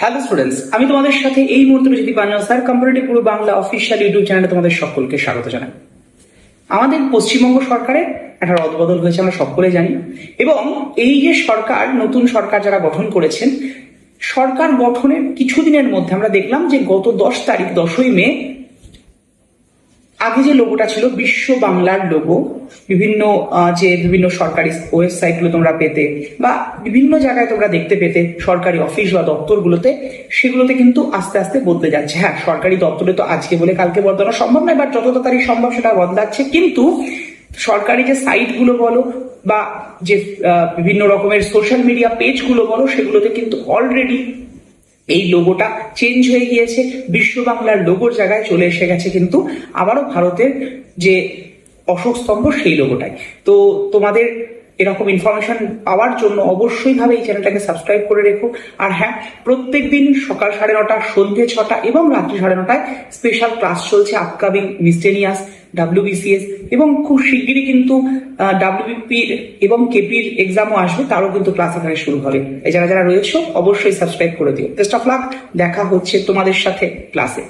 Hello students, আমি তোমাদের সাথে এই মুহূর্তে যদি বানাও স্যার কম্পারেটিভ পুরো বাংলা অফিসিয়াল ইউটিউব চ্যানেলে তোমাদের সকলকে স্বাগত জানাই। আমাদের পশ্চিমবঙ্গ সরকারের একটা রদবদল হয়েছে, আমরা সকলে জানি। এবং এই যে সরকার, নতুন সরকার যারা গঠন করেছেন, সরকার গঠনের কিছুদিনের মধ্যে আমরা দেখলাম যে গত 10 তারিখ 10ই মে আগে যে লোগোটা ছিল বিশ্ব বাংলার লোগো, বিভিন্ন সরকারি ওয়েবসাইটগুলো তোমরা পেতে বা বিভিন্ন জায়গায় তোমরা দেখতে পেতে, সরকারি অফিস বা দপ্তরগুলোতে, সেগুলোতে কিন্তু আস্তে আস্তে বদলে যাচ্ছে। হ্যাঁ, সরকারি দপ্তরে তো আজকে বলে কালকে বদলানো সম্ভব নয়, বাট যত তাড়াতাড়ি সম্ভব সেটা বদলাচ্ছে। কিন্তু সরকারি যে সাইটগুলো বলো বা যে বিভিন্ন রকমের সোশ্যাল মিডিয়া পেজগুলো বলো, সেগুলোতে কিন্তু অলরেডি এই লোগোটা চেঞ্জ হয়ে গিয়েছে। বিশ্ব বাংলার লোগোর জায়গায় চলে এসে গেছে কিন্তু আবারও ভারতের যে অশোক স্তম্ভ, সেই লোগোটাই। তো তোমাদের এরকম ইনফরমেশন পাওয়ার জন্য অবশ্যই ভাবে এই চ্যানেলটাকে সাবস্ক্রাইব করে রেখো। আর হ্যাঁ, প্রত্যেক দিন সকাল 9:30, সন্ধ্যে 6টা এবং রাত্রি 9:30 স্পেশাল ক্লাস চলছে আপকামিং মিসটেনিয়াস, WBCS এবং খুব শিগগিরই কিন্তু WBP এবং কেপির এক্সামও আসবে, তারও কিন্তু ক্লাস এখানে শুরু হবে। এই যারা যারা রয়েছে অবশ্যই সাবস্ক্রাইব করে দিও। বেস্ট অফ লাক, দেখা হচ্ছে তোমাদের সাথে ক্লাসে।